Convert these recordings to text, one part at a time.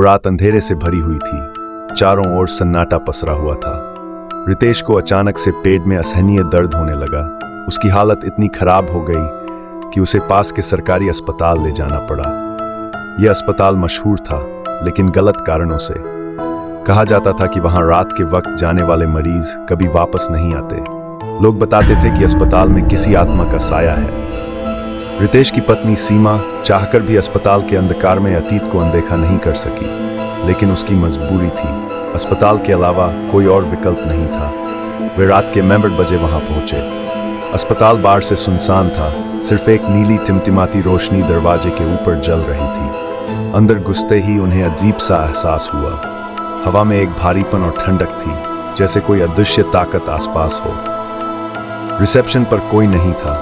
रात अंधेरे से भरी हुई थी। चारों ओर सन्नाटा पसरा हुआ था। रितेश को अचानक से पेट में असहनीय दर्द होने लगा। उसकी हालत इतनी खराब हो गई कि उसे पास के सरकारी अस्पताल ले जाना पड़ा। यह अस्पताल मशहूर था, लेकिन गलत कारणों से। कहा जाता था कि वहां रात के वक्त जाने वाले मरीज कभी वापस नहीं आते। लोग बताते थे कि अस्पताल में किसी आत्मा का साया है। रितेश की पत्नी सीमा चाहकर भी अस्पताल के अंधकार में अतीत को अनदेखा नहीं कर सकी, लेकिन उसकी मजबूरी थी। अस्पताल के अलावा कोई और विकल्प नहीं था। वे रात के 9 बजे वहां पहुंचे। अस्पताल बाहर से सुनसान था। सिर्फ एक नीली टिमटिमाती रोशनी दरवाजे के ऊपर जल रही थी। अंदर घुसते ही उन्हें अजीब सा एहसास हुआ। हवा में एक भारीपन और ठंडक थी, जैसे कोई अदृश्य ताकत आसपास हो। रिसेप्शन पर कोई नहीं था।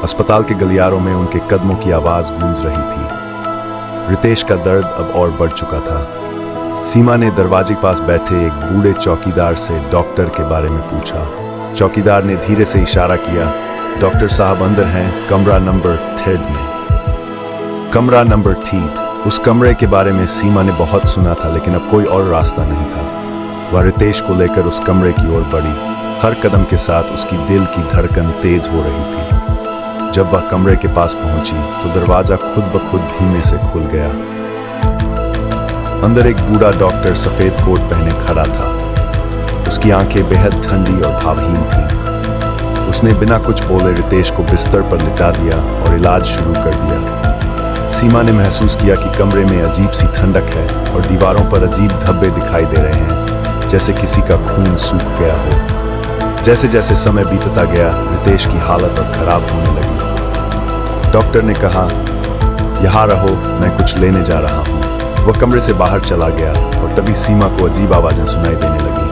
अस्पताल के गलियारों में उनके कदमों की आवाज गूंज रही थी। रितेश का दर्द अब और बढ़ चुका था। सीमा ने दरवाजे के पास बैठे एक बूढ़े चौकीदार से डॉक्टर के बारे में पूछा। चौकीदार ने धीरे से इशारा किया। डॉक्टर साहब अंदर हैं, कमरा नंबर 3 में। कमरा नंबर 3। उस कमरे के बारे में सीमा ने बहुत सुना था, लेकिन अब कोई और रास्ता नहीं था। वह रितेश को लेकर उस कमरे की ओर बढ़ी। हर कदम के साथ उसकी दिल की धड़कन तेज हो रही थी। जब वह कमरे के पास पहुंची तो दरवाजा खुद ब खुद धीमे से खुल गया। अंदर एक बूढ़ा डॉक्टर सफेद कोट पहने खड़ा था। उसकी आंखें बेहद ठंडी और भावहीन थीं। उसने बिना कुछ बोले रितेश को बिस्तर पर लिटा दिया और इलाज शुरू कर दिया। सीमा ने महसूस किया कि कमरे में अजीब सी ठंडक है और दीवारों पर अजीब धब्बे दिखाई दे रहे हैं, जैसे किसी का खून सूख गया हो। जैसे जैसे समय बीतता गया, रितेश की हालत और खराब होने लगी। डॉक्टर ने कहा, यहाँ रहो, मैं कुछ लेने जा रहा हूँ। वह कमरे से बाहर चला गया और तभी सीमा को अजीब आवाजें सुनाई देने लगी।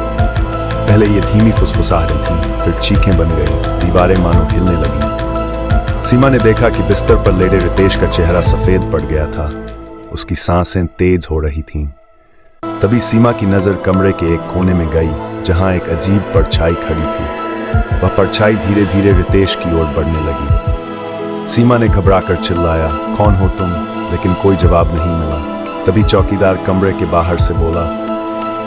पहले ये धीमी फुसफुसाहटें थीं, फिर चीखें बन गई। दीवारें मानो हिलने लगी। सीमा ने देखा कि बिस्तर पर लेटे रितेश का चेहरा सफेद पड़ गया था। उसकी सांसें तेज हो रही थीं। तभी सीमा की नजर कमरे के एक कोने में गई, जहां एक अजीब परछाई खड़ी थी। वह परछाई धीरे धीरे रितेश की ओर बढ़ने लगी। सीमा ने घबराकर चिल्लाया, कौन हो तुम? लेकिन कोई जवाब नहीं मिला। तभी चौकीदार कमरे के बाहर से बोला,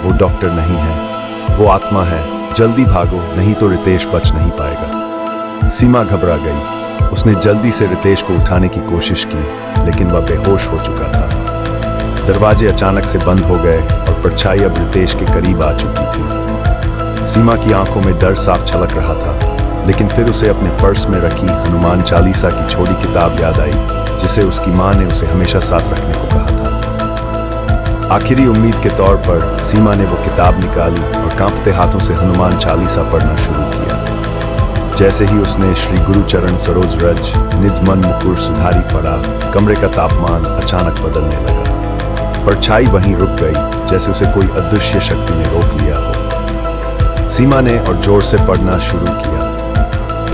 वो डॉक्टर नहीं है, वो आत्मा है। जल्दी भागो, नहीं तो रितेश बच नहीं पाएगा। सीमा घबरा गई। उसने जल्दी से रितेश को उठाने की कोशिश की, लेकिन वह बेहोश हो चुका था। दरवाजे अचानक से बंद हो गए और परछाई अब रितेश के करीब आ चुकी थी। सीमा की आंखों में डर साफ छलक रहा था, लेकिन फिर उसे अपने पर्स में रखी हनुमान चालीसा की छोटी किताब याद आई, जिसे उसकी मां ने उसे हमेशा साथ रखने को कहा था। आखिरी उम्मीद के तौर पर सीमा ने वो किताब निकाली और कांपते हाथों से हनुमान चालीसा पढ़ना शुरू किया। जैसे ही उसने श्री गुरु चरण सरोज रज निज मन मुकुर सुधारी पढ़ा, कमरे का तापमान अचानक बदलने लगा। परछाई वहीं रुक गई, जैसे उसे कोई अदृश्य शक्ति ने रोक लिया हो। सीमा ने और जोर से पढ़ना शुरू किया।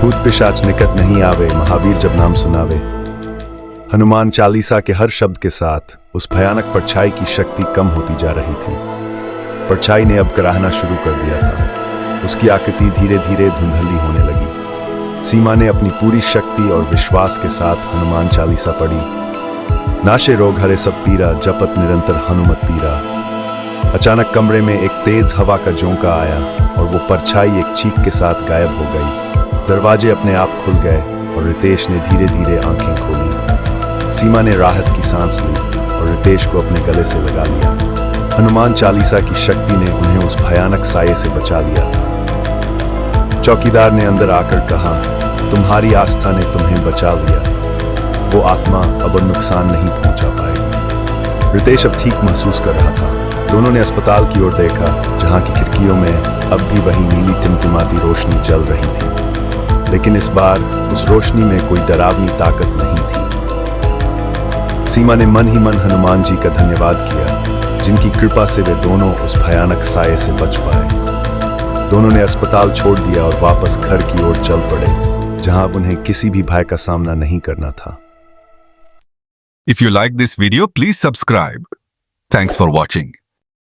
भूत पिशाच निकट नहीं आवे, महावीर जब नाम सुनावे। हनुमान चालीसा के हर शब्द के साथ उस भयानक परछाई की शक्ति कम होती जा रही थी। परछाई ने अब कराहना शुरू कर दिया था। उसकी आकृति धीरे धीरे धुंधली होने लगी। सीमा ने अपनी पूरी शक्ति और विश्वास के साथ हनुमान चालीसा पढ़ी। नाशे रोग हरे सब पीरा, जपत निरंतर हनुमत पीरा। अचानक कमरे में एक तेज हवा का झोंका आया और वो परछाई एक चीख के साथ गायब हो गई। दरवाजे अपने आप खुल गए और रितेश ने धीरे धीरे आंखें खोली। सीमा ने राहत की सांस ली और रितेश को अपने गले से लगा लिया। हनुमान चालीसा की शक्ति ने उन्हें उस भयानक साये से बचा लिया था। चौकीदार ने अंदर आकर कहा, तुम्हारी आस्था ने तुम्हें बचा लिया। वो आत्मा अब नुकसान नहीं पहुंचा पाएगी। रितेश अब ठीक महसूस कर रहा था। दोनों ने अस्पताल की ओर देखा, जहां की खिड़कियों में अब भी वही नीली टिमटिमाती रोशनी जल रही थी, लेकिन इस बार उस रोशनी में कोई डरावनी ताकत नहीं थी। सीमा ने मन ही मन हनुमान जी का धन्यवाद किया, जिनकी कृपा से वे दोनों उस भयानक साये से बच पाए। दोनों ने अस्पताल छोड़ दिया और वापस घर की ओर चल पड़े, जहां अब उन्हें किसी भी भय का सामना नहीं करना था। If you like this video, please subscribe. Thanks for watching.